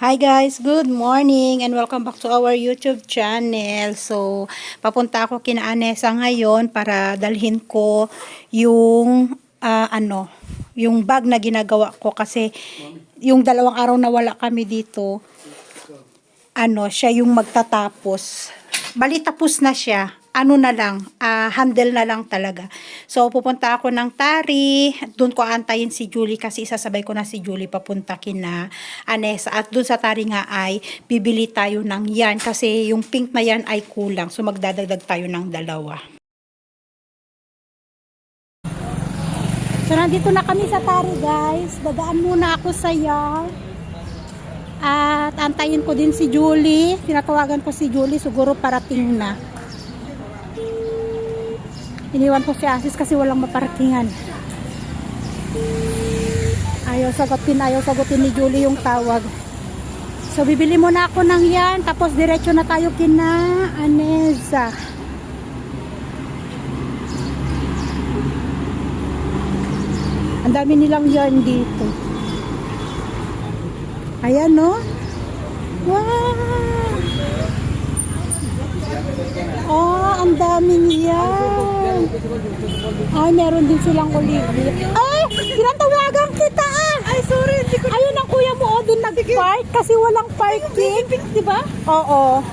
Hi guys, good morning and welcome back to our YouTube channel. So, papunta ako kina Anessa ngayon para dalhin ko yung yung bag na ginagawa ko kasi yung 2 araw na wala kami dito, siya yung magtatapos. Bali tapos na siya. Handle na lang talaga. So, pupunta ako ng Tari. Doon ko antayin si Julie kasi isasabay ko na si Julie papunta kina Anessa. At doon sa Tari nga ay bibili tayo ng yarn kasi yung pink na yarn ay kulang. So, magdadagdag tayo ng 2. So, nandito na kami sa Tari guys. Dadaan muna ako sa yarn. At antayin ko din si Julie. Tinatawagan ko si Julie. Siguro parating na. Iniwan ko si Asis kasi walang maparkingan. Ayaw sagutin ni Julie yung tawag. So, bibili muna ako ng yan. Tapos, diretso na tayo kina Anessa. Ang dami nilang yarn dito. Ayan, no? Wow! Oh, ang daming yan. Ay, meron din silang olive. Ay, tinatawagan kita ah. Ay, sorry. Ayun ang kuya mo, doon nag-park kasi walang parking. Pink, di ba? Oo.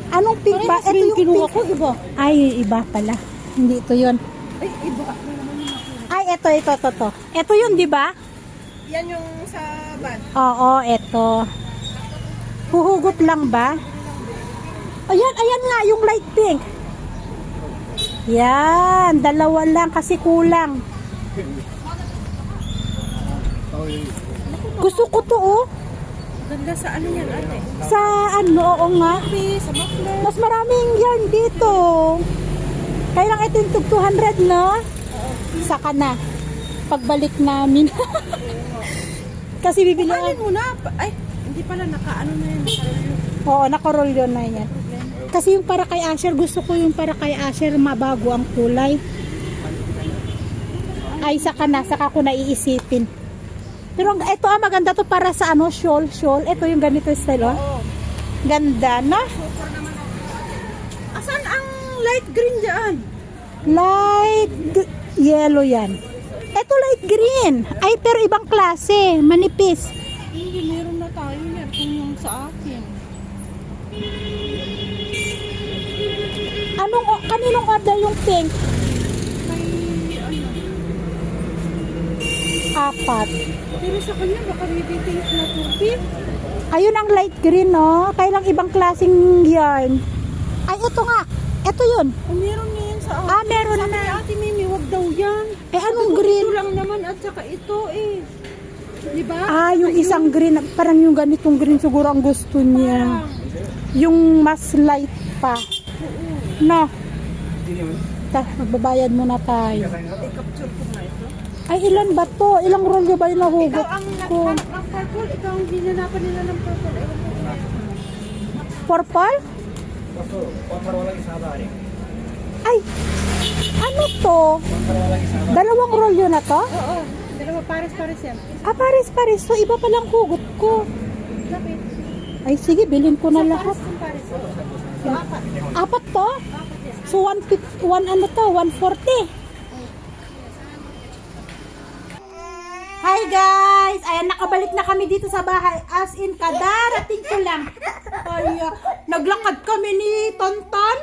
Anong pink ba? Ito yung kinuha ko, iba. Ay, iba pala. Hindi ito yun. Ay, iba. Ay, ito. Ito yun, di ba? Yan yung sa van. Oo, ito. Huhugot lang ba? Ayan nga, yung light pink. Yan, 2 lang kasi kulang. Gusto ko to, oh. Ganda sa ano yan, ate? Sa oo nga. Sa muffler. Mas maraming yarn dito. Kaya lang ito yung 200, no? Saka na. Pagbalik namin. Kasi bibili Kanin mo na. Ay, hindi pala nakaano na yan. Oo, naka-roll yun na yan. Kasi yung para kay Asher, gusto ko yung para kay Asher mabago ang kulay. Ay, saka ko naiisipin. Pero ito maganda to para sa shawl. Ito yung ganito style, oh. Oo. Ganda, na? Asan ang light green dyan? Yellow yan. Ito light green. Ay, pero ibang klase. Manipis. Hindi, meron na tayo yan. Kung yung sa akin. Kaninong order yung pink? May ano. 4. Pero sa kanya, baka may details na tubig. Ayun ang light green, no? Kailang ibang klaseng yarn. Ay, ito nga. Ito yun. Oh, meron na yan sa akin. Meron Sabi na. ni Ate Mimi, wag daw yan. Anong Sabi ko, green? Ito lang naman at saka ito eh. Diba? Yung isang green. Parang yung ganitong green siguro ang gusto niya. Yung mas light pa. No. Magbabayad muna tayo. I-capture ko nga ito. Ay, ilan ba to? Ilang roll ba yung nahugot Ikaw ang ko? ang purple, ikaw ang hinanapan nila ng purple. Ewan ko. Purple? Ay, ano to? 2 roll yun na to? Oo. Dalawa pares-pares yan. Pares-pares. So, iba palang hugot ko. Lapit. Ay, sige, bilhin ko na lahat. Pares. So, 4. 4 to? So, 140. Hi guys! Ayan, nakabalik na kami dito sa bahay. As in, kadarating ko lang. Ay, naglakad kami ni Tonton.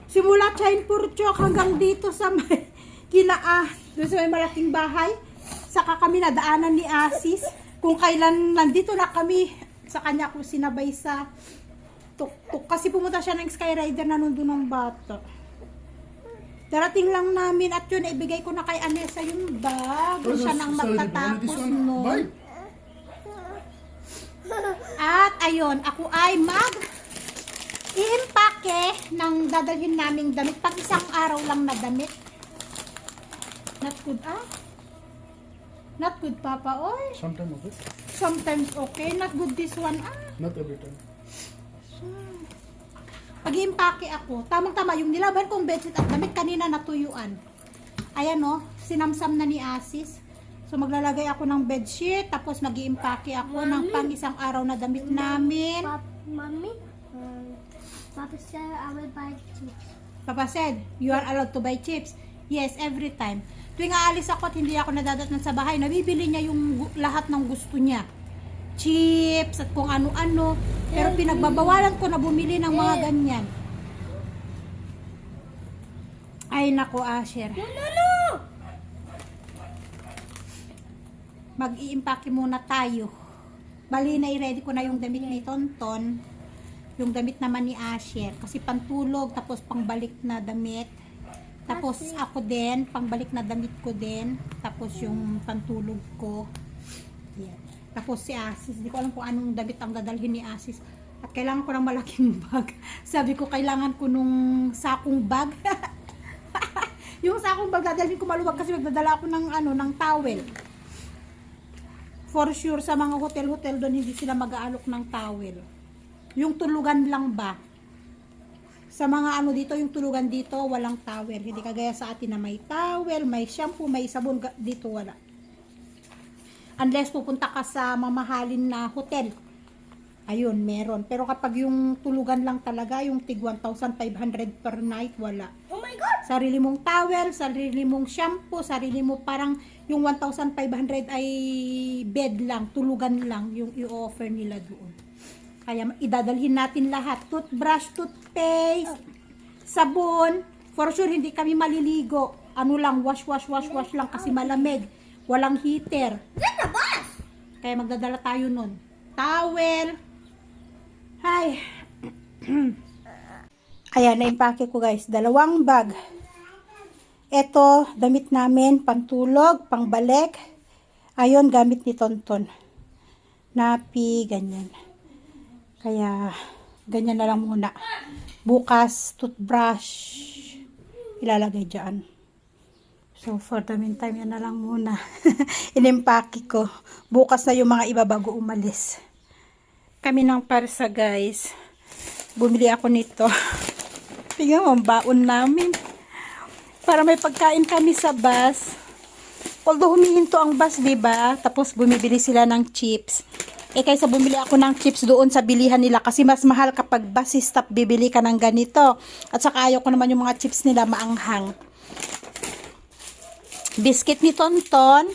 Simula Chain Purchok hanggang dito sa may, doon sa may malaking bahay. Saka kami nadaanan ni Asis. Kung kailan nandito na kami, sa kanya ako sinabay sa tuk-tuk. Kasi pumunta siya ng Skyrider na nandun ng bata. Darating lang namin at yun, ibigay ko na kay Anessa yung bag. Siya nang magtatapos nun. At ayun, ako ay i-impake ng dadalhin naming damit. Pag isang araw lang na damit. Not good, Not good, Papa, oy. Sometimes okay. Sometimes okay. Not good this one, Not every time. Pag-iimpake ako, tamang-tama yung nilaban kong bedsheet at damit kanina natuyuan. Ayan, sinamsam na ni Asis. So maglalagay ako ng bedsheet, tapos mag-iimpake ako ng pang isang araw na damit namin. Mommy, Papa said I will buy chips. Papa said, you are allowed to buy chips. Yes, every time. Tuwing aalis ako at hindi ako nadadatnan sa bahay, nabibili niya yung lahat ng gusto niya. Chips at kung ano-ano. Pero pinagbabawalan ko na bumili ng mga ganyan. Ay nako, Asher. No! Mag-iimpake muna tayo. Bali na i-ready ko na yung damit ni Tonton. Yung damit naman ni Asher. Kasi pantulog, tapos pangbalik na damit. Tapos ako din, pangbalik na damit ko din. Tapos yung pantulog ko. Yeah. Tapos si Asis. Hindi ko alam kung anong damit ang dadalhin ni Asis. At kailangan ko ng malaking bag. Sabi ko, kailangan ko nung sakong bag. Yung sakong bag dadalhin ko maluwag kasi magdadala ako ng towel. For sure, sa mga hotel-hotel doon, hindi sila mag-aalok ng towel. Yung tulugan lang ba? Sa mga dito, yung tulugan dito, walang towel. Hindi kagaya sa atin na may towel, may shampoo, may sabon. Dito wala. Unless pupunta ka sa mamahalin na hotel. Ayun, meron. Pero kapag yung tulugan lang talaga, yung tig 1,500 per night, wala. Oh my God! Sarili mong towel, sarili mong shampoo, sarili mo parang yung 1,500 ay bed lang, tulugan lang yung i-offer nila doon. Kaya idadalhin natin lahat. Toothbrush, toothpaste, sabon. For sure, hindi kami maliligo. Ano lang, wash lang kasi malamig. Walang heater. Kaya magdadala tayo nun. Towel. Ay. Ayan, naimpake ko guys. 2 bag. Ito, damit namin, pantulog, pangbalik. Ayun, gamit ni Tonton. Napi, ganyan. Kaya, ganyan na lang muna. Bukas, toothbrush. Ilalagay dyan. So, for the meantime, yan na lang muna. Inimpake ko. Bukas na yung mga iba bago umalis. Kami ng parsa, guys. Bumili ako nito. Tingnan mo, ang baon namin. Para may pagkain kami sa bus. Although humihinto ang bus, diba? Tapos bumibili sila ng chips. Eh kaysa bumili ako ng chips doon sa bilihan nila kasi mas mahal kapag bus stop bibili ka ng ganito. At saka ayaw ko naman yung mga chips nila maanghang. Biscuit ni Tonton.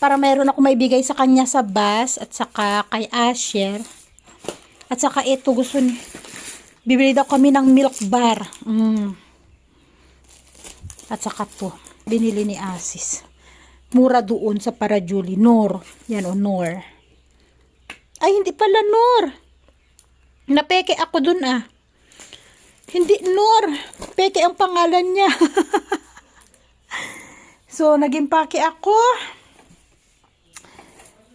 Para mayroon ako maibigay sa kanya sa bus. At saka kay Asher. At saka ito gusto ni... Bibili daw kami ng milk bar. At saka to, binili ni Asis. Mura doon sa Parajuli. Nor. Yan o, Nor. Ay, hindi pala Nor. Napeke ako dun ah. Hindi Nor. Peke ang pangalan niya. So, nag-impake ako.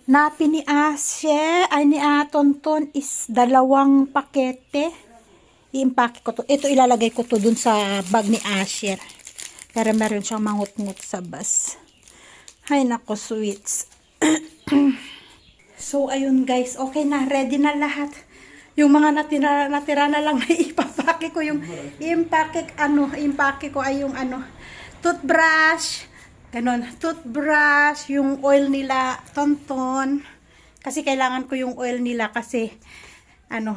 Napi ni Asya, ay ni Tonton is 2 pakete. I-impake ko to. Ito ilalagay ko to dun sa bag ni Asher. Pero meron siyang mangut-ngut sa bus. Ay, nako, sweets. So, ayun guys. Okay na. Ready na lahat. Yung mga natira na lang na ipapake ko. Yung impake ko ay yung toothbrush. Ganon. Toothbrush. Yung oil nila, Tonton. Kasi kailangan ko yung oil nila kasi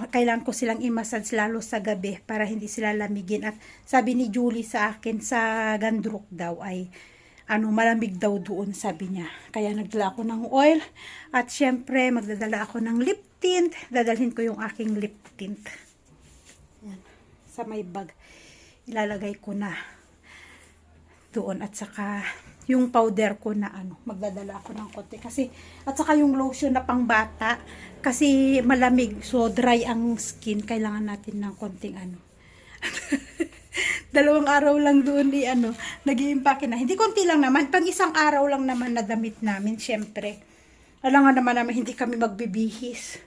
kailangan ko silang i-massage lalo sa gabi para hindi sila lamigin. At sabi ni Julie sa akin sa Gandruk daw ay malamig daw doon, sabi niya. Kaya nagdala ako ng oil at syempre magdadala ako ng lip tint. Dadalhin ko yung aking lip tint. Yan. Sa may bag. Ilalagay ko na doon at saka yung powder ko na magdadala ako ng konti kasi at saka yung lotion na pangbata kasi malamig so dry ang skin, kailangan natin ng konting 2 araw lang doon nag-iimpake na, hindi konti lang naman, pang 1 araw lang naman na damit namin. Syempre alam nga naman hindi kami magbibihis.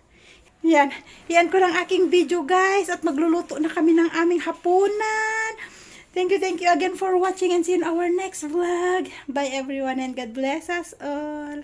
Yan ko lang aking video guys at magluluto na kami ng aming hapunan. Thank you again for watching and see you in our next vlog. Bye everyone and God bless us all.